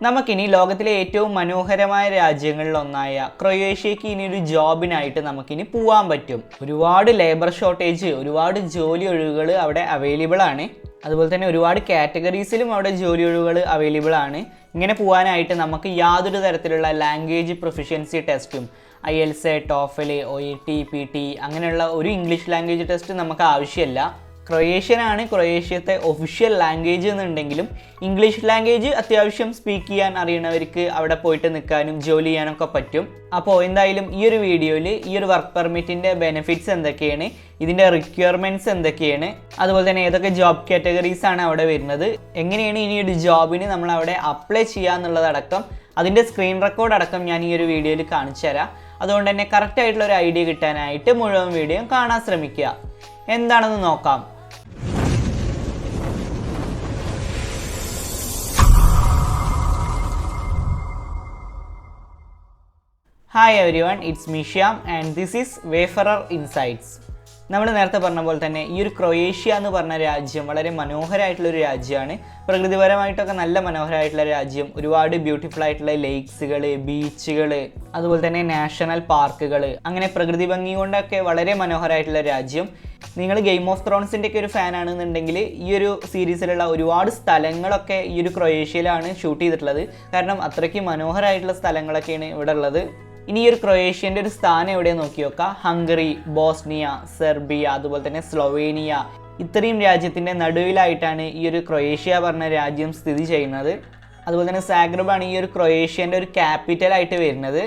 നമുക്കിനി ലോകത്തിലെ ഏറ്റവും മനോഹരമായ രാജ്യങ്ങളിലൊന്നായ ക്രൊയേഷ്യക്ക് ഇനി ഒരു ജോബിനായിട്ട് നമുക്കിനി പോകാൻ പറ്റും. ഒരുപാട് ലേബർ ഷോർട്ടേജ്, ഒരുപാട് ജോലി ഒഴിവുകൾ അവിടെ അവൈലബിൾ ആണ്. അതുപോലെ തന്നെ ഒരുപാട് കാറ്റഗറീസിലും അവിടെ ജോലി ഒഴിവുകൾ അവൈലബിൾ ആണ്. ഇങ്ങനെ പോകാനായിട്ട് നമുക്ക് യാതൊരു തരത്തിലുള്ള ലാംഗ്വേജ് പ്രൊഫിഷ്യൻസി ടെസ്റ്റും IELTS, TOEFL, OET, PT അങ്ങനെയുള്ള ഒരു ഇംഗ്ലീഷ് ലാംഗ്വേജ് ടെസ്റ്റ് നമുക്ക് ആവശ്യമില്ല. ക്രൊയേഷ്യനാണ് ക്രൊയേഷ്യത്തെ ഒഫീഷ്യൽ ലാംഗ്വേജ് എന്നുണ്ടെങ്കിലും ഇംഗ്ലീഷ് ലാംഗ്വേജ് അത്യാവശ്യം സ്പീക്ക് ചെയ്യാൻ അറിയണവർക്ക് അവിടെ പോയിട്ട് നിൽക്കാനും ജോലി ചെയ്യാനൊക്കെ പറ്റും. അപ്പോൾ എന്തായാലും ഈ ഒരു വീഡിയോയിൽ ഈ ഒരു വർക്ക് പെർമിറ്റിൻ്റെ ബെനിഫിറ്റ്സ് എന്തൊക്കെയാണ്, ഇതിൻ്റെ റിക്വയർമെൻറ്റ്സ് എന്തൊക്കെയാണ്, അതുപോലെ തന്നെ ഏതൊക്കെ ജോബ് കാറ്റഗറീസ് ആണ് അവിടെ വരുന്നത്, എങ്ങനെയാണ് ഇനി ഒരു ജോബിന് നമ്മൾ അവിടെ അപ്ലൈ ചെയ്യുക എന്നുള്ളതടക്കം അതിൻ്റെ സ്ക്രീൻ റെക്കോർഡ് അടക്കം ഞാൻ ഈ ഒരു വീഡിയോയിൽ കാണിച്ചു തരാം. അതുകൊണ്ട് തന്നെ കറക്റ്റായിട്ടുള്ള ഒരു ഐഡിയ കിട്ടാനായിട്ട് മുഴുവൻ വീഡിയോ കാണാൻ ശ്രമിക്കുക. എന്താണെന്ന് നോക്കാം. Hi everyone, it's me Shyam and this is wayfarer insights. നമ്മൾ നേരത്തെ പറഞ്ഞ പോലെ തന്നെ ഈ ഒരു ക്രൊയേഷ്യ എന്ന് പറഞ്ഞ രാജ്യം വളരെ മനോഹരമായിട്ടുള്ളൊരു രാജ്യമാണ്. പ്രകൃതിപരമായിട്ടൊക്കെ നല്ല മനോഹരമായിട്ടുള്ള രാജ്യം. ഒരുപാട് ബ്യൂട്ടിഫുൾ ആയിട്ടുള്ള ലേക്സുകൾ, ബീച്ചുകൾ, അതുപോലെ തന്നെ നാഷണൽ പാർക്കുകൾ, അങ്ങനെ പ്രകൃതി ഭംഗി കൊണ്ടൊക്കെ വളരെ മനോഹരമായിട്ടുള്ള രാജ്യം. നിങ്ങൾ ഗെയിം ഓഫ് ത്രോൺസിൻ്റെ ഒക്കെ ഒരു ഫാൻ ആണെന്നുണ്ടെങ്കിൽ ഈ ഒരു സീരീസിലുള്ള ഒരുപാട് സ്ഥലങ്ങളൊക്കെ ഈ ഒരു ക്രൊയേഷ്യയിലാണ് ഷൂട്ട് ചെയ്തിട്ടുള്ളത്. കാരണം അത്രയ്ക്ക് മനോഹരമായിട്ടുള്ള സ്ഥലങ്ങളൊക്കെയാണ് ഇവിടെ ഉള്ളത്. ഇനി ഈ ഒരു ക്രൊയേഷ്യൻ്റെ ഒരു സ്ഥാനം എവിടെയാണ് നോക്കി നോക്കാം. ഹംഗറി, ബോസ്നിയ, സെർബിയ, അതുപോലെ തന്നെ സ്ലൊവേനിയ, ഇത്രയും രാജ്യത്തിൻ്റെ നടുവിലായിട്ടാണ് ഈ ഒരു ക്രൊയേഷ്യ പറഞ്ഞ രാജ്യം സ്ഥിതി ചെയ്യുന്നത്. അതുപോലെ തന്നെ സാഗ്രബാണ് ഈ ഒരു ക്രൊയേഷ്യൻ്റെ ഒരു ക്യാപിറ്റലായിട്ട് വരുന്നത്.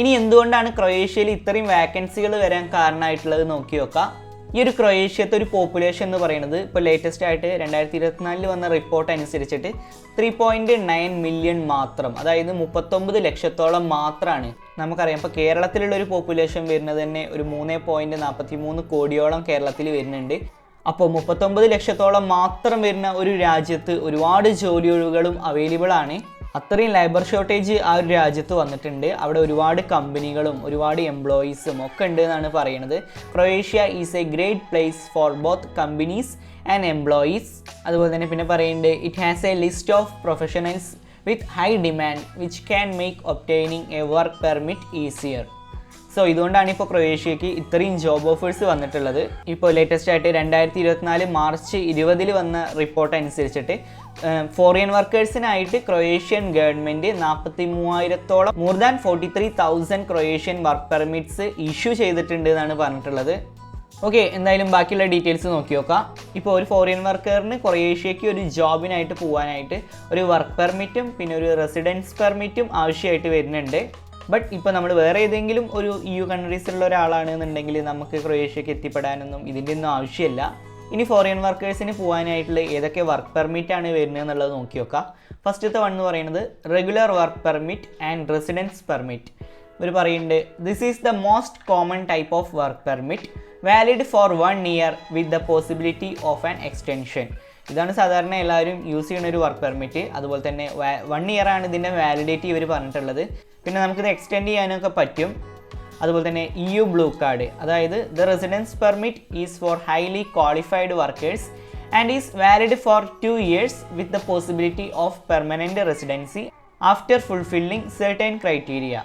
ഇനി എന്തുകൊണ്ടാണ് ക്രൊയേഷ്യയിൽ ഇത്രയും വാക്കൻസികൾ വരാൻ കാരണമായിട്ടുള്ളത് നോക്കി നോക്കാം. ഈ ഒരു ക്രൊയേഷ്യത്തെ ഒരു പോപ്പുലേഷൻ എന്ന് പറയുന്നത് ഇപ്പോൾ ലേറ്റസ്റ്റ് ആയിട്ട് 2024 വന്ന റിപ്പോർട്ട് അനുസരിച്ചിട്ട് 3.9 മില്യൺ മാത്രം, അതായത് 39 ലക്ഷത്തോളം മാത്രമാണ്. നമുക്കറിയാം ഇപ്പോൾ കേരളത്തിലുള്ള ഒരു പോപ്പുലേഷൻ വരുന്നത് തന്നെ ഒരു 3.43 കോടിയോളം കേരളത്തിൽ വരുന്നുണ്ട്. അപ്പോൾ 39 ലക്ഷത്തോളം മാത്രം വരുന്ന ഒരു രാജ്യത്ത് ഒരുപാട് ജോലി ഒഴിവുകളും അവൈലബിൾ ആണ്. അത്രയും ലേബർ ഷോർട്ടേജ് ആ ഒരു രാജ്യത്ത് വന്നിട്ടുണ്ട്. അവിടെ ഒരുപാട് കമ്പനികളും ഒരുപാട് എംപ്ലോയീസും ഒക്കെ ഉണ്ട് എന്നാണ് പറയുന്നത്. Croatia is a great place for both companies and employees. അതുപോലെ തന്നെ പിന്നെ പറയുന്നുണ്ട്, it has a list of professionals with high demand which can make obtaining a work permit easier. So ഇതുകൊണ്ടാണ് ഇപ്പോൾ ക്രൊയേഷ്യക്ക് ഇത്രയും ജോബ് ഓഫേഴ്സ് വന്നിട്ടുള്ളത്. ഇപ്പോൾ ലേറ്റസ്റ്റ് ആയിട്ട് 2024 മാർച്ച് 20 വന്ന റിപ്പോർട്ട് അനുസരിച്ചിട്ട് ഫോറിൻ വർക്കേഴ്സിനായിട്ട് ക്രൊയേഷ്യൻ ഗവൺമെൻറ് 43,000-ഓളം more than 43,000 Croatian work permits issue ചെയ്തിട്ടുണ്ട് എന്നാണ് പറഞ്ഞിട്ടുള്ളത്. ഓക്കെ, എന്തായാലും ബാക്കിയുള്ള ഡീറ്റെയിൽസ് നോക്കി നോക്കാം. ഇപ്പോൾ ഒരു ഫോറിൻ വർക്കറിന് ക്രൊയേഷ്യക്ക് ഒരു ജോബിനായിട്ട് പോകാനായിട്ട് ഒരു വർക്ക് പെർമിറ്റും പിന്നെ ഒരു റെസിഡൻസ് പെർമിറ്റും ആവശ്യമായിട്ട് വരുന്നുണ്ട്. ബട്ട് ഇപ്പോൾ നമ്മൾ വേറെ ഏതെങ്കിലും ഒരു EU കൺട്രീസിലുള്ള ഒരാളാണെന്നുണ്ടെങ്കിൽ നമുക്ക് ക്രൊയേഷ്യക്ക് എത്തിപ്പെടാനൊന്നും ഇതിൻ്റെ ഒന്നും ആവശ്യമില്ല. ഇനി ഫോറിൻ വർക്കേഴ്സിന് പോകാനായിട്ടുള്ള ഏതൊക്കെ വർക്ക് പെർമിറ്റാണ് വരുന്നത് എന്നുള്ളത് നോക്കി നോക്കാം. ഫസ്റ്റത്തെ വൺ എന്ന് പറയുന്നത് regular work permit and residence permit. ഇവർ പറയുന്നുണ്ട്, this is the most common type of work permit valid for 1 year with the possibility of an extension. ഇതാണ് സാധാരണ എല്ലാവരും യൂസ് ചെയ്യുന്ന ഒരു വർക്ക് പെർമിറ്റ്. അതുപോലെ തന്നെ 1 year ആണ് ഇതിൻ്റെ വാലിഡിറ്റി ഇവർ പറഞ്ഞിട്ടുള്ളത്. പിന്നെ നമുക്കിത് എക്സ്റ്റെൻഡ് ചെയ്യാനൊക്കെ പറ്റും. അതുപോലെ തന്നെ EU ബ്ലൂ കാർഡ്, അതായത് the residence permit is for highly qualified workers and is valid for 2 years with the possibility of permanent residency after fulfilling certain criteria.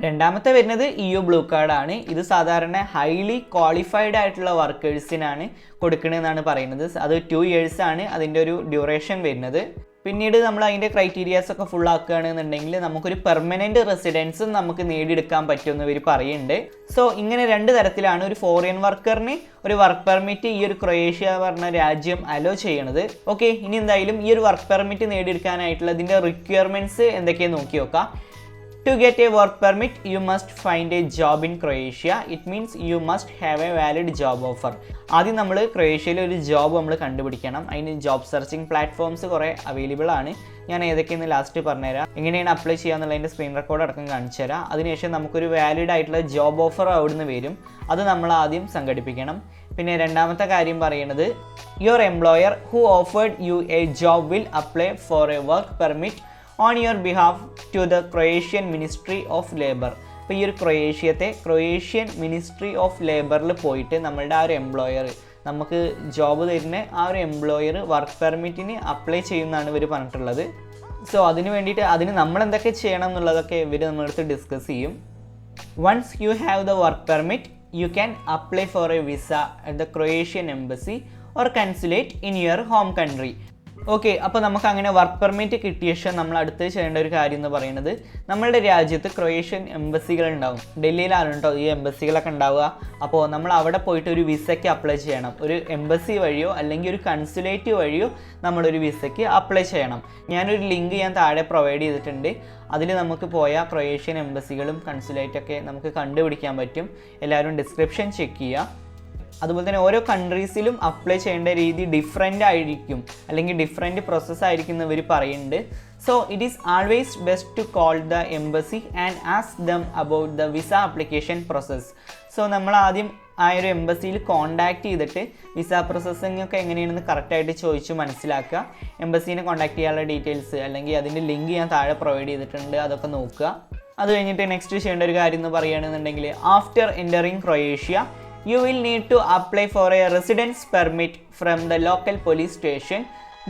രണ്ടാമത്തെ വരുന്നത് EU ബ്ലൂ കാർഡാണ്. ഇത് സാധാരണ ഹൈലി ക്വാളിഫൈഡ് ആയിട്ടുള്ള വർക്കേഴ്സിനാണ് കൊടുക്കണമെന്നാണ് പറയുന്നത്. അത് 2 years ആണ് അതിൻ്റെ ഒരു ഡ്യൂറേഷൻ വരുന്നത്. പിന്നീട് നമ്മൾ അതിൻ്റെ ക്രൈറ്റീരിയാസ് ഒക്കെ ഫുൾ ആക്കുകയാണെന്നുണ്ടെങ്കിൽ നമുക്കൊരു പെർമനൻറ്റ് റെസിഡൻസും നമുക്ക് നേടിയെടുക്കാൻ പറ്റുമെന്ന് ഇവർ പറയുന്നുണ്ട്. സോ ഇങ്ങനെ 2 തരത്തിലാണ് ഒരു ഫോറിൻ വർക്കറിന് ഒരു വർക്ക് പെർമിറ്റ് ഈ ഒരു ക്രൊയേഷ്യ പറഞ്ഞ രാജ്യം അലോ ചെയ്യണത്. ഓക്കെ, ഇനി എന്തായാലും ഈ ഒരു വർക്ക് പെർമിറ്റ് നേടിയെടുക്കാനായിട്ടുള്ള ഇതിൻ്റെ റിക്വയർമെൻറ്റ്സ് എന്തൊക്കെയാണ് നോക്കി നോക്കാം. To get a work permit, you must find a job in Croatia. It means you must have a valid job offer. ആദ്യം നമ്മൾ ക്രൊയേഷ്യയിൽ ഒരു ജോബ് നമ്മൾ കണ്ടുപിടിക്കണം. അതിന് ജോബ് സെർച്ചിങ് പ്ലാറ്റ്ഫോംസ് കുറേ അവൈലബിൾ ആണ്. ഞാൻ ഏതൊക്കെയെന്ന് ലാസ്റ്റ് പറഞ്ഞുതരാം. എങ്ങനെയാണ് അപ്ലൈ ചെയ്യാന്നുള്ളതിൻ്റെ സ്ക്രീൻ റെക്കോർഡ് അടക്കം കാണിച്ചു തരാം. അതിനുശേഷം നമുക്കൊരു വാലിഡ് ആയിട്ടുള്ള ജോബ് ഓഫർ അവിടുന്ന് വരും. അത് നമ്മൾ ആദ്യം സംഘടിപ്പിക്കണം. പിന്നെ രണ്ടാമത്തെ കാര്യം പറയുന്നത്, your employer who offered you a job will apply for a work permit on your behalf to the Croatian Ministry of Labour. അപ്പോൾ ഈ ഒരു ക്രൊയേഷ്യൻ മിനിസ്ട്രി ഓഫ് ലേബറിൽ പോയിട്ട് നമ്മളുടെ ആ ഒരു എംപ്ലോയർ നമുക്ക് ജോബ് തരുന്ന ആ ഒരു എംപ്ലോയർ വർക്ക് പെർമിറ്റിന് അപ്ലൈ ചെയ്യുന്നതാണ് ഇവർ പറഞ്ഞിട്ടുള്ളത്. സോ അതിന് വേണ്ടിയിട്ട് അതിന് നമ്മൾ എന്തൊക്കെ ചെയ്യണം എന്നുള്ളതൊക്കെ ഇവർ നമ്മളടുത്ത് ഡിസ്കസ് ചെയ്യും. Once you have the work permit, you can apply for a visa at the Croatian embassy or consulate in your home country. Okay, അപ്പോൾ നമുക്ക് അങ്ങനെ വർക്ക് പെർമിറ്റ് കിട്ടിയ ശേഷം നമ്മൾ അടുത്ത് ചെയ്യേണ്ട ഒരു കാര്യം എന്ന് പറയുന്നത്, നമ്മളുടെ രാജ്യത്ത് ക്രൊയേഷ്യൻ എംബസികൾ ഉണ്ടാവും. ഡൽഹിയിലാണ് കേട്ടോ ഈ എംബസികളൊക്കെ ഉണ്ടാവുക. അപ്പോൾ നമ്മൾ അവിടെ പോയിട്ട് ഒരു വിസയ്ക്ക് അപ്ലൈ ചെയ്യണം. ഒരു എംബസി വഴിയോ അല്ലെങ്കിൽ ഒരു കൺസുലേറ്റ് വഴിയോ നമ്മളൊരു വിസയ്ക്ക് അപ്ലൈ ചെയ്യണം. ഞാനൊരു ലിങ്ക് ഞാൻ താഴെ പ്രൊവൈഡ് ചെയ്തിട്ടുണ്ട്. അതിൽ നമുക്ക് പോയ ക്രൊയേഷ്യൻ എംബസികളും കൺസുലേറ്റൊക്കെ നമുക്ക് കണ്ടുപിടിക്കാൻ പറ്റും. എല്ലാവരും ഡിസ്ക്രിപ്ഷൻ ചെക്ക് ചെയ്യുക. അതുപോലെ തന്നെ ഓരോ കൺട്രീസിലും അപ്ലൈ ചെയ്യേണ്ട രീതി ഡിഫറെൻ്റ് ആയിരിക്കും, അല്ലെങ്കിൽ ഡിഫറെൻറ്റ് പ്രോസസ്സായിരിക്കും എന്ന് ഇവർ പറയുന്നുണ്ട്. So it is always best to call the embassy and ask them about the visa application process. So നമ്മൾ ആദ്യം ആ ഒരു എംബസിയിൽ കോൺടാക്റ്റ് ചെയ്തിട്ട് വിസ പ്രോസസ്സിംഗ് ഒക്കെ എങ്ങനെയാണെന്ന് കറക്റ്റായിട്ട് ചോദിച്ച് മനസ്സിലാക്കുക. എംബസീനെ കോൺടാക്ട് ചെയ്യാനുള്ള ഡീറ്റെയിൽസ് അല്ലെങ്കിൽ അതിൻ്റെ ലിങ്ക് ഞാൻ താഴെ പ്രൊവൈഡ് ചെയ്തിട്ടുണ്ട്, അതൊക്കെ നോക്കുക. അത് കഴിഞ്ഞിട്ട് നെക്സ്റ്റ് ചെയ്യേണ്ട ഒരു കാര്യം എന്ന് പറയുകയാണെന്നുണ്ടെങ്കിൽ, after entering Croatia you will need to apply for a residence permit from the local police station.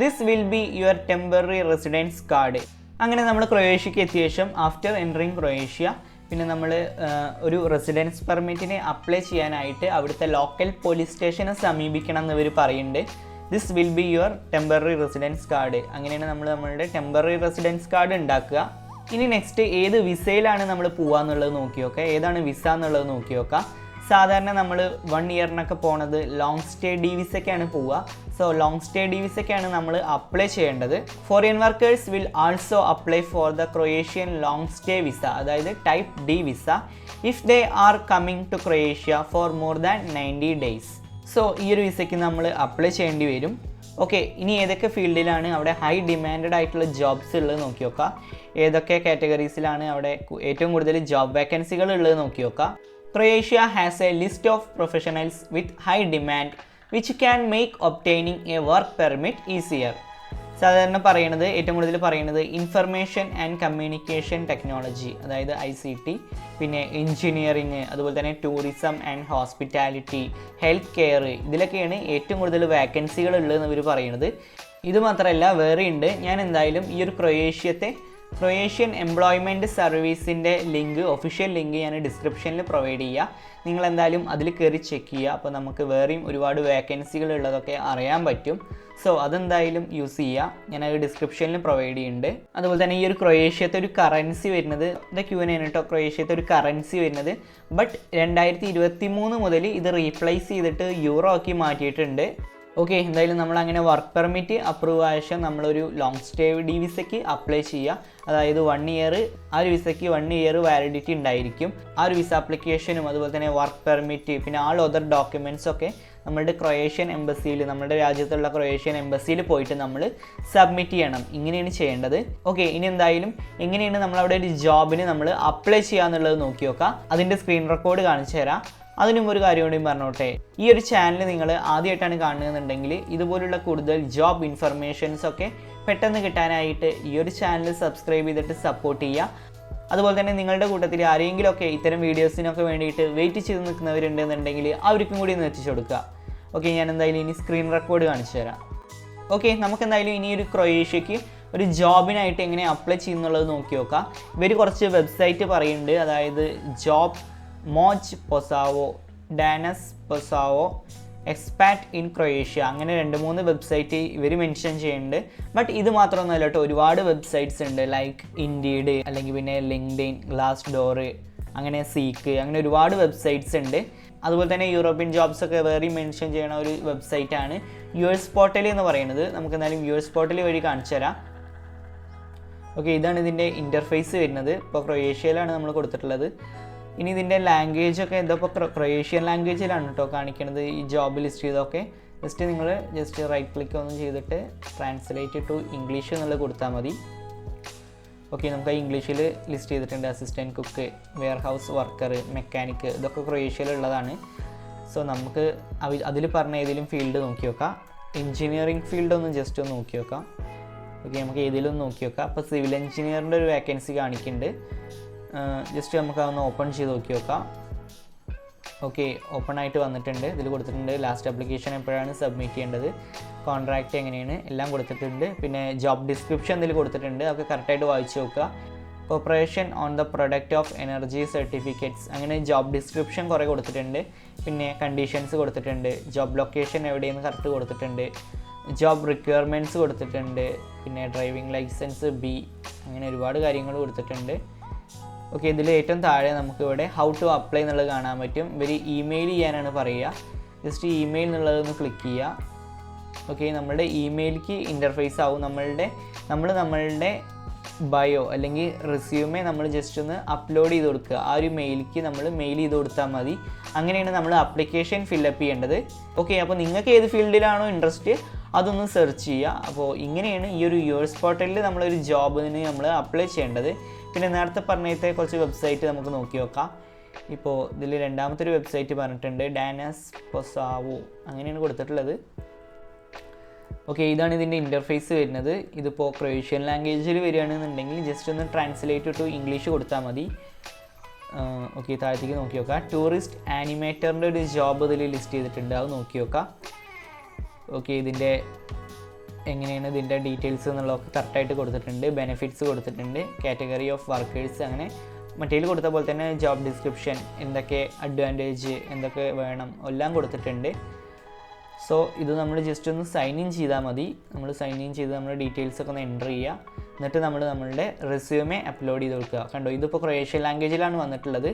This will be your temporary residence card. അങ്ങനെ നമ്മൾ ക്രൊയേഷ്യക്ക് എത്തിയ ശേഷം ആഫ്റ്റർ എൻറ്ററിങ് ക്രൊയേഷ്യ പിന്നെ നമ്മൾ ഒരു റെസിഡൻസ് പെർമിറ്റിന് അപ്ലൈ ചെയ്യാനായിട്ട് അവിടുത്തെ ലോക്കൽ പോലീസ് സ്റ്റേഷനെ സമീപിക്കണം എന്ന് ഇവർ പറയുന്നുണ്ട്. This will be your temporary residence card. അങ്ങനെയാണ് നമ്മൾ നമ്മളുടെ ടെമ്പററി റെസിഡൻസ് കാർഡ് ഉണ്ടാക്കുക. ഇനി നെക്സ്റ്റ് ഏത് വിസയിലാണ് നമ്മൾ പോകുക എന്നുള്ളത് നോക്കി നോക്കാം. ഏതാണ് വിസ എന്നുള്ളത് നോക്കി നോക്കാം. സാധാരണ നമ്മൾ 1 ഇയറിനൊക്കെ പോണത് ലോങ് സ്റ്റേ ഡി വിസയ്ക്കാണ് പോവുക. സോ ലോങ് സ്റ്റേ ഡി വിസയ്ക്കാണ് നമ്മൾ അപ്ലൈ ചെയ്യേണ്ടത്. Foreign workers will also apply for the Croatian long stay visa, അതായത് type D visa, if they are coming to Croatia for more than 90 days. So ഈ ഒരു വിസയ്ക്ക് നമ്മൾ അപ്ലൈ ചെയ്യേണ്ടി വരും. ഓക്കെ, ഇനി ഏതൊക്കെ ഫീൽഡിലാണ് അവിടെ ഹൈ ഡിമാൻഡഡ് ആയിട്ടുള്ള ജോബ്സ് ഉള്ളത് നോക്കി നോക്കാം. ഏതൊക്കെ കാറ്റഗറീസിലാണ് അവിടെ ഏറ്റവും കൂടുതൽ ജോബ് വേക്കൻസികൾ ഉള്ളത് നോക്കി നോക്കാം. Croatia has a list of professionals with high demand which can make obtaining a work permit easier. സാധാരണ പറയുന്നത് ഏറ്റവും കൂടുതൽ പറയുന്നത് ഇൻഫർമേഷൻ ആൻഡ് കമ്മ്യൂണിക്കേഷൻ ടെക്നോളജി, അതായത് ICT, പിന്നെ എഞ്ചിനീയറിങ്, അതുപോലെ തന്നെ tourism and hospitality, health care, ഇതിലൊക്കെയാണ് ഏറ്റവും കൂടുതൽ വേക്കൻസികൾ ഉള്ളതെന്ന് ഇവർ പറയുന്നത്. ഇത് മാത്രമല്ല വേറെയുണ്ട്. ഞാൻ എന്തായാലും ഈ ഒരു ക്രൊയേഷ്യൻ എംപ്ലോയ്മെൻറ്റ് സർവീസിൻ്റെ ലിങ്ക്, ഒഫീഷ്യൽ ലിങ്ക് ഞാൻ ഡിസ്ക്രിപ്ഷനിൽ പ്രൊവൈഡ് ചെയ്യുക. നിങ്ങൾ എന്തായാലും അതിൽ കയറി ചെക്ക് ചെയ്യുക. അപ്പോൾ നമുക്ക് വേറെയും ഒരുപാട് വേക്കൻസികൾ ഉള്ളതൊക്കെ അറിയാൻ പറ്റും. സോ അതെന്തായാലും യൂസ് ചെയ്യുക. ഞാനത് ഡിസ്ക്രിപ്ഷനിൽ പ്രൊവൈഡ് ചെയ്യുന്നുണ്ട്. അതുപോലെ തന്നെ ഈ ഒരു ക്രൊയേഷ്യത്തെ ഒരു കറൻസി വരുന്നത്, കേട്ടോ ക്രൊയേഷ്യത്തെ ഒരു കറൻസി വരുന്നത്, ബട്ട് 2023 മുതൽ ഇത് റീപ്ലേസ് ചെയ്തിട്ട് യൂറോ ആക്കി മാറ്റിയിട്ടുണ്ട്. ഓക്കെ, എന്തായാലും നമ്മൾ അങ്ങനെ വർക്ക് പെർമിറ്റ് അപ്രൂവ് ആയ ശേഷം നമ്മളൊരു ലോങ് സ്റ്റേ ഡി വിസയ്ക്ക് അപ്ലൈ ചെയ്യുക. അതായത് 1 ഇയർ, ആ ഒരു വിസയ്ക്ക് 1 ഇയർ വാലിഡിറ്റി ഉണ്ടായിരിക്കും. ആ ഒരു വിസ ആപ്ലിക്കേഷനും അതുപോലെ തന്നെ വർക്ക് പെർമിറ്റ് പിന്നെ ആൾ അതർ ഡോക്യുമെൻറ്റ്സ് ഒക്കെ നമ്മളുടെ ക്രൊയേഷ്യൻ എംബസിയിൽ, നമ്മുടെ രാജ്യത്തുള്ള ക്രൊയേഷ്യൻ എംബസിയിൽ പോയിട്ട് നമ്മൾ സബ്മിറ്റ് ചെയ്യണം. ഇങ്ങനെയാണ് ചെയ്യേണ്ടത്. ഓക്കെ, ഇനി എന്തായാലും എങ്ങനെയാണ് നമ്മളവിടെ ഒരു ജോബിന് നമ്മൾ അപ്ലൈ ചെയ്യുക എന്നുള്ളത് നോക്കി നോക്കാം. അതിൻ്റെ സ്ക്രീൻ റെക്കോർഡ് കാണിച്ചു തരാം. അതിനും ഒരു കാര്യം കൂടി പറഞ്ഞോട്ടെ, ഈ ഒരു ചാനൽ നിങ്ങൾ ആദ്യമായിട്ടാണ് കാണുന്നുണ്ടെങ്കിൽ ഇതുപോലുള്ള കൂടുതൽ ജോബ് ഇൻഫർമേഷൻസ് ഒക്കെ പെട്ടെന്ന് കിട്ടാനായിട്ട് ഈ ഒരു ചാനൽ സബ്സ്ക്രൈബ് ചെയ്തിട്ട് സപ്പോർട്ട് ചെയ്യുക. അതുപോലെ തന്നെ നിങ്ങളുടെ കൂട്ടത്തിൽ ആരെങ്കിലുമൊക്കെ ഇത്തരം വീഡിയോസിനൊക്കെ വേണ്ടിയിട്ട് വെയിറ്റ് ചെയ്ത് നിൽക്കുന്നവരുണ്ടെന്നുണ്ടെങ്കിൽ അവർക്കും കൂടി ഒന്ന് എത്തിച്ചു കൊടുക്കുക. ഓക്കെ, ഞാൻ എന്തായാലും ഇനി സ്ക്രീൻ റെക്കോർഡ് കാണിച്ചു തരാം. ഓക്കെ, നമുക്കെന്തായാലും ഇനി ഒരു ക്രൊയേഷ്യക്ക് ഒരു ജോബിനായിട്ട് എങ്ങനെ അപ്ലൈ ചെയ്യുന്നുള്ളത് നോക്കി നോക്കാം. ഇവർ കുറച്ച് വെബ്സൈറ്റ് പറയുന്നുണ്ട്, അതായത് job Moj Posao, Danas Posao, expat in Croatia, അങ്ങനെ 2-3 വെബ്സൈറ്റ് ഇവർ മെൻഷൻ ചെയ്യുന്നുണ്ട്. ബട്ട് ഇത് മാത്രമൊന്നുമല്ല കേട്ടോ, ഒരുപാട് വെബ്സൈറ്റ്സ് ഉണ്ട്. ലൈക്ക് ഇൻഡീഡ്, അല്ലെങ്കിൽ പിന്നെ ലിങ്ക്ഡ്ഇൻ, ഗ്ലാസ് ഡോർ, അങ്ങനെ സീക്ക്, അങ്ങനെ ഒരുപാട് വെബ്സൈറ്റ്സ് ഉണ്ട്. അതുപോലെ തന്നെ യൂറോപ്യൻ ജോബ്സ് ഒക്കെ വേറെ മെൻഷൻ ചെയ്യണ ഒരു വെബ്സൈറ്റാണ് US പോർട്ടൽ എന്ന് പറയുന്നത്. നമുക്ക് എന്തായാലും US പോർട്ടൽ വഴി കാണിച്ചു തരാം. ഓക്കെ, ഇതാണ് ഇതിൻ്റെ ഇൻ്റർഫേസ് വരുന്നത്. ഇപ്പോൾ ക്രൊയേഷ്യയിലാണ് നമ്മൾ കൊടുത്തിട്ടുള്ളത്. ഇനി ഇതിൻ്റെ ലാംഗ്വേജ് ഒക്കെ ഇതിപ്പോൾ ക്രൊയേഷ്യൻ ലാംഗ്വേജിലാണ് കേട്ടോ കാണിക്കുന്നത്. ഈ ജോബ് ലിസ്റ്റ് ചെയ്തൊക്കെ നിങ്ങൾ റൈറ്റ് ക്ലിക്ക് ഒന്നും ചെയ്തിട്ട് ട്രാൻസ്ലേറ്റ് ടു ഇംഗ്ലീഷ് എന്നുള്ളത് കൊടുത്താൽ മതി. ഓക്കെ, നമുക്ക് ഇംഗ്ലീഷിൽ ലിസ്റ്റ് ചെയ്തിട്ടുണ്ട്. Assistant cook, warehouse worker, mechanic, ഇതൊക്കെ ക്രൊയേഷ്യയിലുള്ളതാണ്. സോ നമുക്ക് അതിൽ പറഞ്ഞ ഏതെങ്കിലും ഫീൽഡ് നോക്കി നോക്കാം. എഞ്ചിനീയറിംഗ് ഫീൽഡ് ഒന്ന് ജസ്റ്റ് ഒന്ന് നോക്കി നോക്കാം. ഓക്കെ, നമുക്ക് ഏതെങ്കിലും നോക്കി നോക്കാം. അപ്പോൾ സിവിൽ എഞ്ചിനീയറിൻ്റെ ഒരു വേക്കൻസി കാണിക്കുന്നുണ്ട്. ജസ്റ്റ് നമുക്ക് അതൊന്ന് ഓപ്പൺ ചെയ്ത് നോക്കി നോക്കാം. ഓക്കെ ഓപ്പൺ ആയിട്ട് വന്നിട്ടുണ്ട്. ഇതിൽ കൊടുത്തിട്ടുണ്ട് ലാസ്റ്റ് ആപ്ലിക്കേഷൻ എപ്പോഴാണ് സബ്മിറ്റ് ചെയ്യേണ്ടത്, കോൺട്രാക്റ്റ് എങ്ങനെയാണ് എല്ലാം കൊടുത്തിട്ടുണ്ട്. പിന്നെ ജോബ് ഡിസ്ക്രിപ്ഷൻ ഇതിൽ കൊടുത്തിട്ടുണ്ട്, അതൊക്കെ കറക്റ്റായിട്ട് വായിച്ച് നോക്കുക. Corporation on the product of energy certificates, അങ്ങനെ ജോബ് ഡിസ്ക്രിപ്ഷൻ കുറേ കൊടുത്തിട്ടുണ്ട്. പിന്നെ കണ്ടീഷൻസ് കൊടുത്തിട്ടുണ്ട്, ജോബ് ലൊക്കേഷൻ എവിടെയെന്ന് കറക്റ്റ് കൊടുത്തിട്ടുണ്ട്, ജോബ് റിക്വയർമെൻറ്റ്സ് കൊടുത്തിട്ടുണ്ട്, പിന്നെ ഡ്രൈവിംഗ് ലൈസൻസ് ബി, അങ്ങനെ ഒരുപാട് കാര്യങ്ങൾ കൊടുത്തിട്ടുണ്ട്. ഓക്കെ, ഇതിൽ ഏറ്റവും താഴെ നമുക്കിവിടെ ഹൗ ടു അപ്ലൈ എന്നുള്ളത് കാണാൻ പറ്റും. ഇവർ ഇമെയിൽ ചെയ്യാനാണ് പറയുക. ജസ്റ്റ് ഇമെയിൽ എന്നുള്ളതൊന്ന് ക്ലിക്ക് ചെയ്യുക. ഓക്കെ, നമ്മളുടെ ഇമെയിലേക്ക് ഇൻ്റർഫേസ് ആവും. നമ്മളുടെ ബയോ അല്ലെങ്കിൽ റെസ്യൂമെ നമ്മൾ ജസ്റ്റ് ഒന്ന് അപ്ലോഡ് ചെയ്ത് കൊടുക്കുക. ആ ഒരു മെയിലേക്ക് നമ്മൾ മെയിൽ ചെയ്ത് കൊടുത്താൽ മതി. അങ്ങനെയാണ് നമ്മൾ ആപ്ലിക്കേഷൻ ഫില്ലപ്പ് ചെയ്യേണ്ടത്. ഓക്കെ, അപ്പോൾ നിങ്ങൾക്ക് ഏത് ഫീൽഡിലാണോ ഇൻട്രസ്റ്റ് അതൊന്ന് സെർച്ച് ചെയ്യുക. അപ്പോൾ ഇങ്ങനെയാണ് ഈ ഒരു യുവേഴ്സ് പോർട്ടലിൽ നമ്മളൊരു ജോബിന് നമ്മൾ അപ്ലൈ ചെയ്യേണ്ടത്. പിന്നെ നേരത്തെ പറഞ്ഞത്തെ കുറച്ച് വെബ്സൈറ്റ് നമുക്ക് നോക്കി നോക്കാം. ഇപ്പോൾ ഇതിൽ രണ്ടാമത്തെ ഒരു വെബ്സൈറ്റ് പറഞ്ഞിട്ടുണ്ട്, ഡാനസ് പൊസാവോ, അങ്ങനെയാണ് കൊടുത്തിട്ടുള്ളത്. ഓക്കെ, ഇതാണ് ഇതിൻ്റെ ഇൻ്റർഫേസ് വരുന്നത്. ഇതിപ്പോൾ ക്രൊയേഷ്യൻ ലാംഗ്വേജിൽ വരികയാണെന്നുണ്ടെങ്കിൽ ജസ്റ്റ് ഒന്ന് ട്രാൻസ്ലേറ്റ് ടു ഇംഗ്ലീഷ് കൊടുത്താൽ മതി. ഓക്കെ, താഴത്തേക്ക് നോക്കി നോക്കാം. ടൂറിസ്റ്റ് ആനിമേറ്ററിൻ്റെ ഒരു ജോബ് ഇതിൽ ലിസ്റ്റ് ചെയ്തിട്ടുണ്ട്, അത് നോക്കി നോക്കാം. ഓക്കെ, ഇതിൻ്റെ എങ്ങനെയാണ് ഇതിൻ്റെ ഡീറ്റെയിൽസ് എന്നുള്ളതൊക്കെ കറക്റ്റായിട്ട് കൊടുത്തിട്ടുണ്ട്. ബെനിഫിറ്റ്സ് കൊടുത്തിട്ടുണ്ട്, കാറ്റഗറി ഓഫ് വർക്കേഴ്സ്, അങ്ങനെ മറ്റേതിൽ കൊടുത്ത പോലെ തന്നെ ജോബ് ഡിസ്ക്രിപ്ഷൻ, എന്തൊക്കെ അഡ്വാൻറ്റേജ്, എന്തൊക്കെ വേണം എല്ലാം കൊടുത്തിട്ടുണ്ട്. സോ ഇത് നമ്മൾ ജസ്റ്റ് ഒന്ന് സൈൻ ഇൻ ചെയ്താൽ മതി. നമ്മൾ സൈൻ ഇൻ ചെയ്ത് നമ്മുടെ ഡീറ്റെയിൽസൊക്കെ ഒന്ന് എൻ്റർ ചെയ്യുക. എന്നിട്ട് നമ്മളുടെ റെസ്യൂമെ അപ്ലോഡ് ചെയ്ത് കൊടുക്കുക. കണ്ടോ, ഇതിപ്പോൾ ക്രൊയേഷ്യൻ ലാംഗ്വേജിലാണ് വന്നിട്ടുള്ളത്.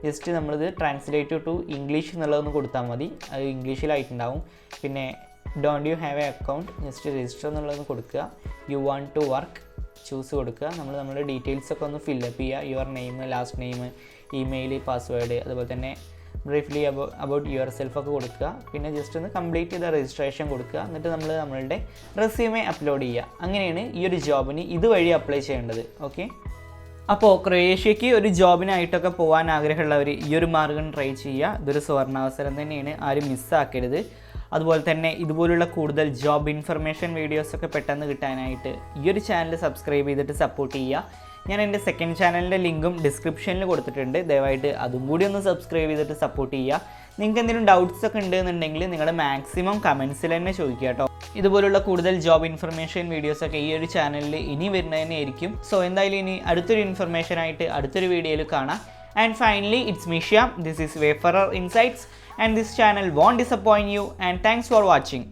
ജസ്റ്റ് നമ്മളിത് ട്രാൻസ്ലേറ്റ് ടു ഇംഗ്ലീഷ് എന്നുള്ളതൊന്ന് കൊടുത്താൽ മതി, അത് ഇംഗ്ലീഷിലായിട്ടുണ്ടാവും. പിന്നെ don't you have a account, just register എന്നുള്ളതൊന്ന് കൊടുക്കുക. You want to work choose കൊടുക്കുക. നമ്മുടെ ഡീറ്റെയിൽസൊക്കെ ഒന്ന് ഫില്ലപ്പ് ചെയ്യുക. Your name, last name, email, password, അതുപോലെ തന്നെ ബ്രീഫ്ലി അബൌട്ട് യുവർ സെൽഫ് ഒക്കെ കൊടുക്കുക. പിന്നെ ജസ്റ്റ് ഒന്ന് കംപ്ലീറ്റ് ചെയ്ത രജിസ്ട്രേഷൻ കൊടുക്കുക. എന്നിട്ട് നമ്മളുടെ റെസ്യൂമെ അപ്ലോഡ് ചെയ്യുക. അങ്ങനെയാണ് ഈ ഒരു ജോബിന് ഇതുവഴി അപ്ലൈ ചെയ്യേണ്ടത്. ഓക്കെ, അപ്പോൾ ക്രൊയേഷ്യക്ക് ഒരു ജോബിനായിട്ടൊക്കെ പോകാൻ ആഗ്രഹമുള്ളവർ ഈ ഒരു മാർഗ്ഗം ട്രൈ ചെയ്യുക. ഇതൊരു സുവർണാവസരം തന്നെയാണ്, ആരും മിസ്സാക്കരുത്. അതുപോലെ തന്നെ ഇതുപോലുള്ള കൂടുതൽ ജോബ് ഇൻഫർമേഷൻ വീഡിയോസൊക്കെ പെട്ടെന്ന് കിട്ടാനായിട്ട് ഈ ഒരു ചാനൽ സബ്സ്ക്രൈബ് ചെയ്തിട്ട് സപ്പോർട്ട് ചെയ്യുക. ഞാൻ എൻ്റെ സെക്കൻഡ് ചാനലിൻ്റെ ലിങ്കും ഡിസ്ക്രിപ്ഷനിൽ കൊടുത്തിട്ടുണ്ട്, ദയവായിട്ട് അതും കൂടി ഒന്ന് സബ്സ്ക്രൈബ് ചെയ്തിട്ട് സപ്പോർട്ട് ചെയ്യുക. നിങ്ങൾക്ക് എന്തെങ്കിലും ഡൗട്ട്സ് ഒക്കെ ഉണ്ടെന്നുണ്ടെങ്കിൽ നിങ്ങൾ മാക്സിമം കമൻസിൽ തന്നെ ചോദിക്കുക കേട്ടോ. ഇതുപോലുള്ള കൂടുതൽ ജോബ് ഇൻഫർമേഷൻ വീഡിയോസൊക്കെ ഈ ഒരു ചാനലിൽ ഇനി വരുന്നത് തന്നെയായിരിക്കും. സോ എന്തായാലും ഇനി അടുത്തൊരു ഇൻഫർമേഷനായിട്ട് അടുത്തൊരു വീഡിയോയിൽ കാണാം. And finally, it's Mishyam. This is Wayfarer Insights, and this channel won't disappoint you. And thanks for watching.